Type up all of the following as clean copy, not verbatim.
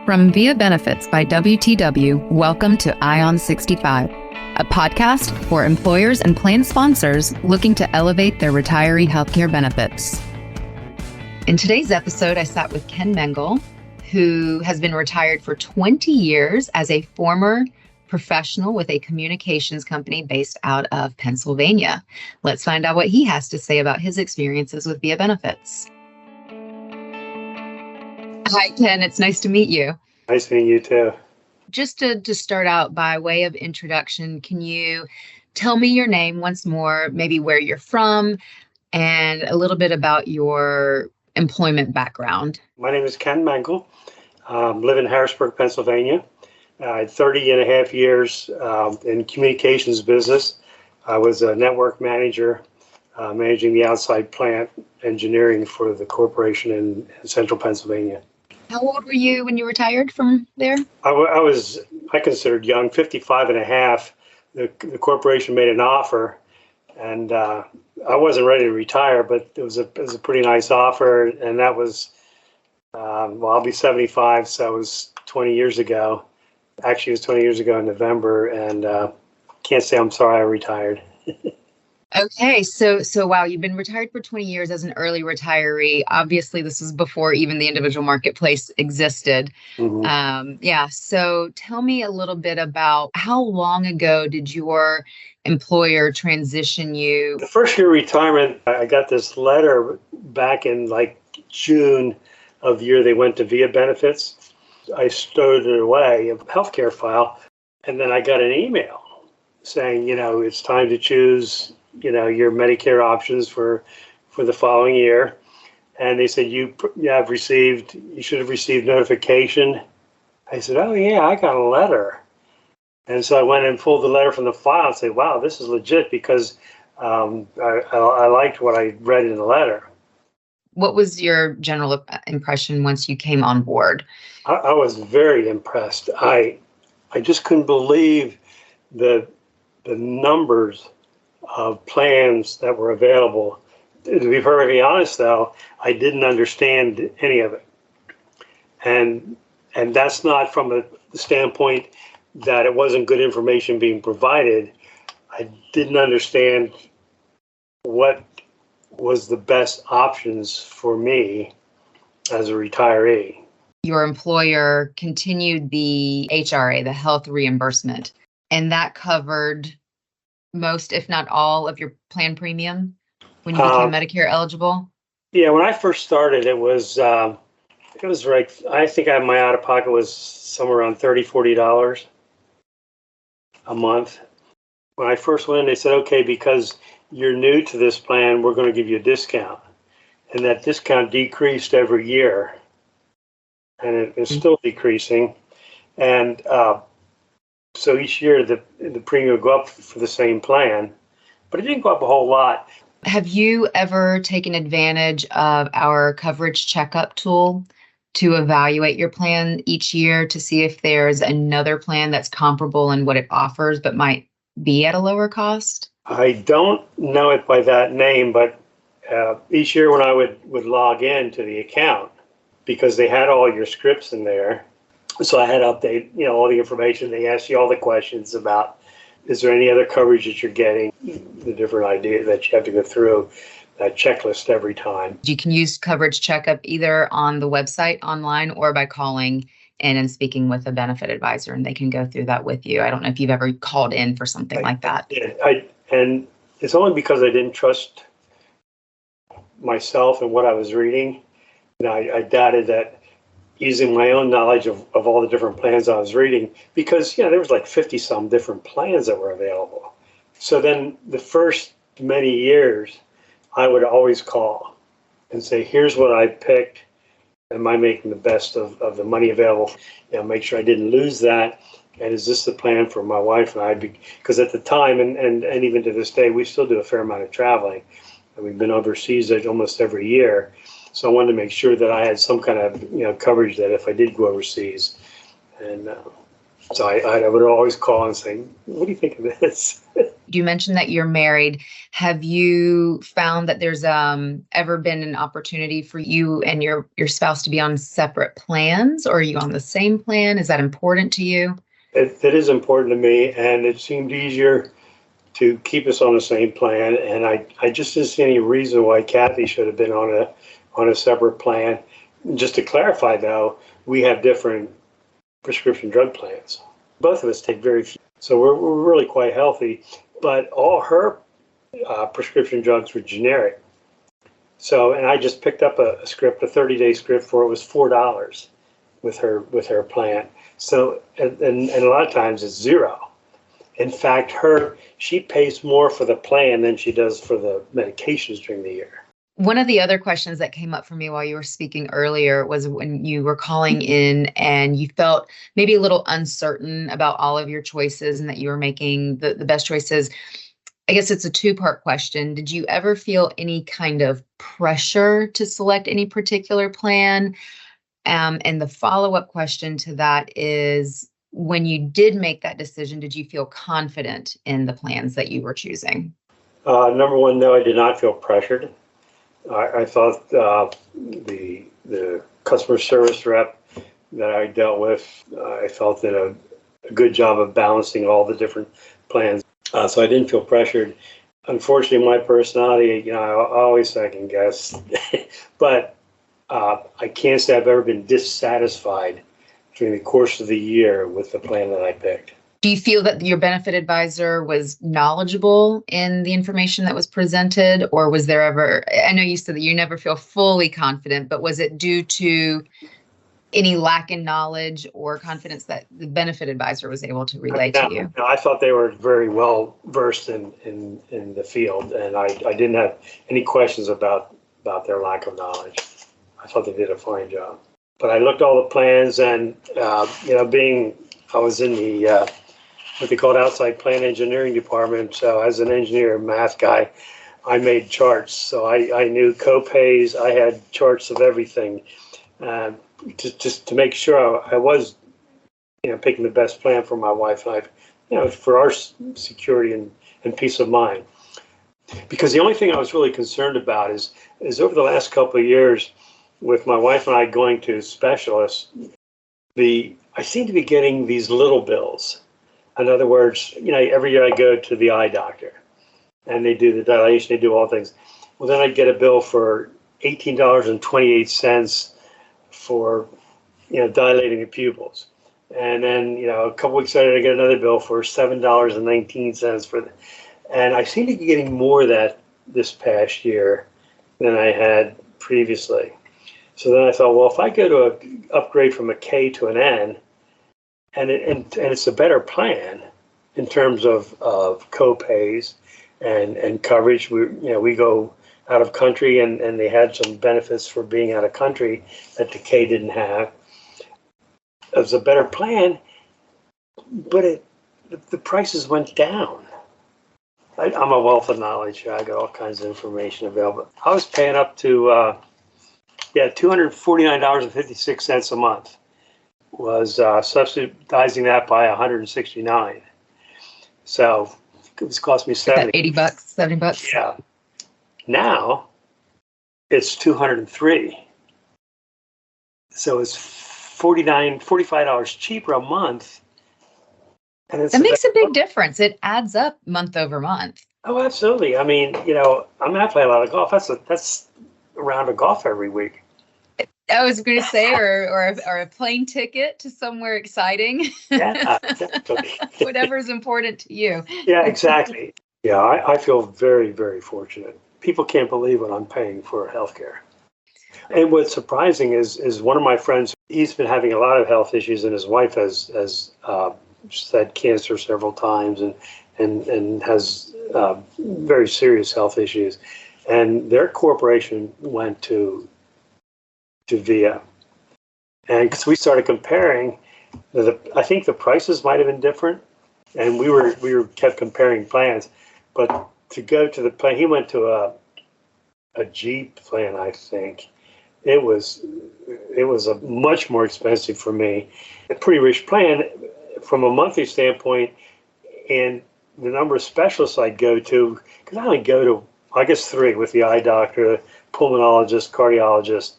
From Via Benefits by WTW, welcome to Ion 65, a podcast for employers and plan sponsors looking to elevate their retiree healthcare benefits. In today's episode, I sat with Ken Mengel, who has been retired for 20 years as a former professional with a communications company based out of Pennsylvania. Let's find out what he has to say about his experiences with Via Benefits. Hi, Ken. It's nice to meet you. Nice meeting you too. Just to start out, by way of introduction, can you tell me your name once more, maybe where you're from, and a little bit about your employment background? My name is Ken Mengel. Live in Harrisburg, Pennsylvania. I had 30 and a half years in communications business. I was a network manager, managing the outside plant engineering for the corporation in central Pennsylvania. How old were you when you retired from there? I considered young, 55 and a half. The corporation made an offer, and I wasn't ready to retire, but it was a pretty nice offer, and that was, I'll be 75, so it was 20 years ago. Actually, it was 20 years ago in November, and can't say I'm sorry I retired. Okay, so wow, you've been retired for 20 years as an early retiree. Obviously, this was before even the individual marketplace existed. Mm-hmm. So tell me a little bit about how long ago did your employer transition you? The first year of retirement, I got this letter back in like June of the year they went to Via Benefits. I stowed it away, a healthcare file, and then I got an email saying, it's time to choose your Medicare options for the following year. And they said, you should have received notification. I said, oh yeah, I got a letter. And so I went and pulled the letter from the file and said, wow, this is legit, because I liked what I read in the letter. What was your general impression once you came on board? I was very impressed. I just couldn't believe the numbers of plans that were available. To be perfectly honest, though, I didn't understand any of it. And that's not from the standpoint that it wasn't good information being provided. I didn't understand what was the best options for me as a retiree. Your employer continued the HRA, the health reimbursement, and that covered most, if not all, of your plan premium when you became Medicare eligible? Yeah, when I first started, it was like, I think my out-of-pocket was somewhere around $30, $40 a month. When I first went in, they said, okay, because you're new to this plan, we're going to give you a discount. And that discount decreased every year. And it is still decreasing. And so each year the premium would go up for the same plan, but it didn't go up a whole lot. Have you ever taken advantage of our coverage checkup tool to evaluate your plan each year to see if there's another plan that's comparable in what it offers but might be at a lower cost? I don't know it by that name, but each year when I would log in to the account, because they had all your scripts in there, so I had to update, all the information. They asked you all the questions about, is there any other coverage that you're getting, the different ideas that you have to go through that checklist every time. You can use coverage checkup either on the website online or by calling in and speaking with a benefit advisor, and they can go through that with you. I don't know if you've ever called in for something like that. And it's only because I didn't trust myself and what I was reading. I doubted that, using my own knowledge of all the different plans I was reading, because there was like 50 some different plans that were available. So then the first many years, I would always call and say, here's what I picked. Am I making the best of the money available? Make sure I didn't lose that. And is this the plan for my wife and I? Because at the time, and even to this day, we still do a fair amount of traveling. And we've been overseas almost every year. So I wanted to make sure that I had some kind of coverage that if I did go overseas. And so I would always call and say, what do you think of this? You mentioned that you're married. Have you found that there's ever been an opportunity for you and your spouse to be on separate plans, or are you on the same plan? Is that important to you? It is important to me, and it seemed easier to keep us on the same plan. And I just didn't see any reason why Kathy should have been on a separate plan. Just to clarify, though, we have different prescription drug plans. Both of us take very few, so we're really quite healthy. But all her prescription drugs were generic. So, and I just picked up a 30-day script for it was $4 with her plan. So, and a lot of times it's zero. In fact, she pays more for the plan than she does for the medications during the year. One of the other questions that came up for me while you were speaking earlier was when you were calling in and you felt maybe a little uncertain about all of your choices and that you were making the best choices. I guess it's a two-part question. Did you ever feel any kind of pressure to select any particular plan? And the follow-up question to that is, when you did make that decision, did you feel confident in the plans that you were choosing? Number one, no, I did not feel pressured. I thought the customer service rep that I dealt with, I felt did a good job of balancing all the different plans. So I didn't feel pressured. Unfortunately, my personality, I always second guess, but I can't say I've ever been dissatisfied during the course of the year with the plan that I picked. Do you feel that your benefit advisor was knowledgeable in the information that was presented, or was there ever, I know you said that you never feel fully confident, but was it due to any lack in knowledge or confidence that the benefit advisor was able to relay to you? No, I thought they were very well versed in the field, and I didn't have any questions about their lack of knowledge. I thought they did a fine job. But I looked at all the plans, and I was in the what they called outside plan engineering department. So as an engineer and math guy, I made charts. So I knew co-pays. I had charts of everything, just to make sure I was, picking the best plan for my wife and I, for our security and peace of mind. Because the only thing I was really concerned about is over the last couple of years, with my wife and I going to specialists, I seem to be getting these little bills. In other words, every year I go to the eye doctor and they do the dilation, they do all things. Well, then I get a bill for $18.28 for, dilating the pupils. And then, a couple weeks later, I get another bill for $7.19 for and I seem to be getting more of that this past year than I had previously. So then I thought, well, if I go to an upgrade from a K to an N, and it's a better plan in terms of co-pays and coverage. We go out of country, and they had some benefits for being out of country that the K didn't have. It was a better plan, but the prices went down. I'm a wealth of knowledge. I got all kinds of information available. I was paying up to $249.56 a month. Was subsidizing that by $169. So it was cost me $70. $80, $70. Yeah. Now it's $203. So it's $45 cheaper a month. And that makes a big difference. It adds up month over month. Oh, absolutely. I mean, I'm not playing a lot of golf. That's a round of golf every week. I was going to say, or a plane ticket to somewhere exciting. Yeah, exactly. Whatever is important to you. Yeah, exactly. Yeah, I feel very, very fortunate. People can't believe what I'm paying for healthcare. And what's surprising is one of my friends, he's been having a lot of health issues, and his wife has had cancer several times and has very serious health issues. And their corporation went to VIA. And because we started comparing, I think the prices might have been different, and we were kept comparing plans. But to go to the plan, he went to a Jeep plan, I think. It was a much more expensive for me. A pretty rich plan from a monthly standpoint, and the number of specialists I go to, because I only go to, I guess, 3 with the eye doctor, pulmonologist, cardiologist,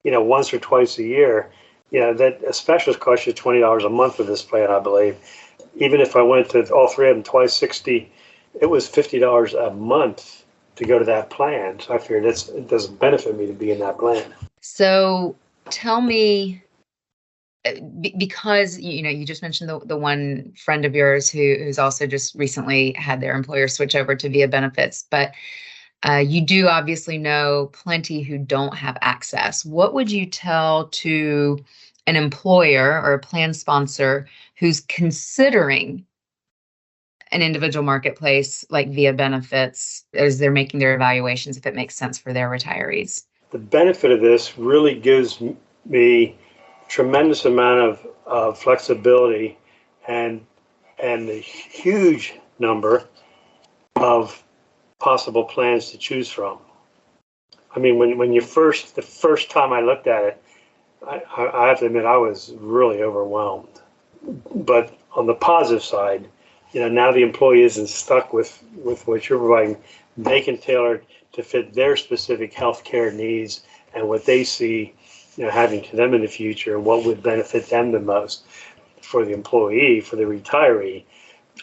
once or twice a year. That a specialist costs you $20 a month with this plan, I believe. Even if I went to all 3 of them twice, 60, it was $50 a month to go to that plan. So I figured it doesn't benefit me to be in that plan. So tell me, because you just mentioned the one friend of yours who's also just recently had their employer switch over to Via Benefits, but you do obviously know plenty who don't have access. What would you tell to an employer or a plan sponsor who's considering an individual marketplace like Via Benefits as they're making their evaluations, if it makes sense for their retirees? The benefit of this really gives me tremendous amount of flexibility and a huge number of possible plans to choose from. I mean, when the first time I looked at it, I have to admit I was really overwhelmed. But on the positive side, now the employee isn't stuck with what you're providing. They can tailor it to fit their specific healthcare needs and what they see having to them in the future, and what would benefit them the most. For the employee, for the retiree,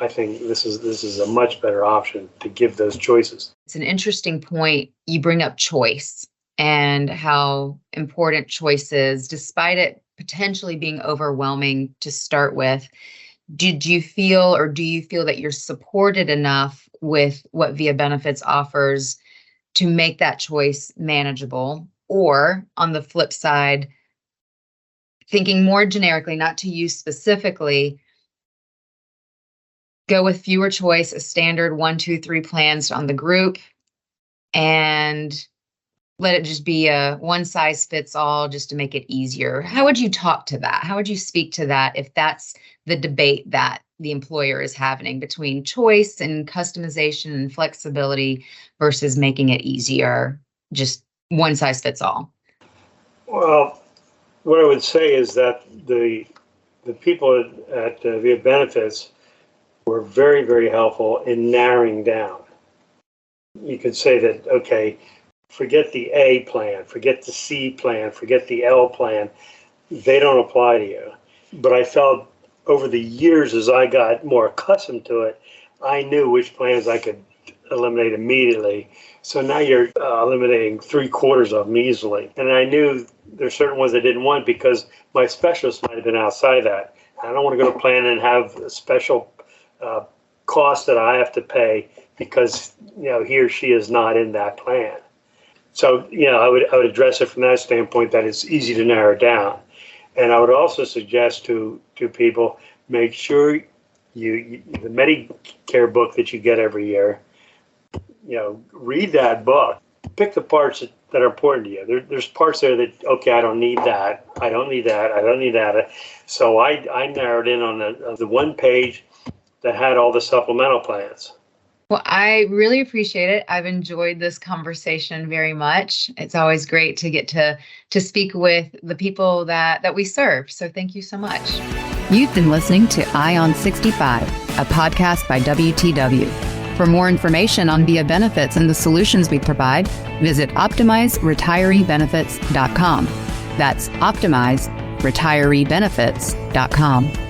I think this is a much better option to give those choices. It's an interesting point. You bring up choice and how important choice is, despite it potentially being overwhelming to start with. Do you feel that you're supported enough with what Via Benefits offers to make that choice manageable? Or on the flip side, thinking more generically, not to you specifically, go with fewer choice, a standard 1, 2, 3 plans on the group, and let it just be a one size fits all just to make it easier. How would you talk to that? How would you speak to that if that's the debate that the employer is having between choice and customization and flexibility versus making it easier, just one size fits all? Well, what I would say is that the people at Via Benefits were very, very helpful in narrowing down. You could say that, okay, forget the A plan, forget the C plan, forget the L plan. They don't apply to you. But I felt over the years, as I got more accustomed to it, I knew which plans I could eliminate immediately. So now you're eliminating 3/4 of them easily. And I knew there's certain ones I didn't want because my specialist might have been outside that. I don't want to go to a plan and have a special cost that I have to pay because he or she is not in that plan. So I would address it from that standpoint, that it's easy to narrow down. And I would also suggest to people, make sure the Medicare book that you get every year, read that book. Pick the parts that are important to you. There's parts there that, okay, I don't need that. I don't need that. I don't need that. So I narrowed in on the one page that had all the supplemental plans. Well, I really appreciate it. I've enjoyed this conversation very much. It's always great to get to speak with the people that we serve. So thank you so much. You've been listening to ION 65, a podcast by WTW. For more information on Via Benefits and the solutions we provide, visit OptimizeRetireeBenefits.com. That's OptimizeRetireeBenefits.com.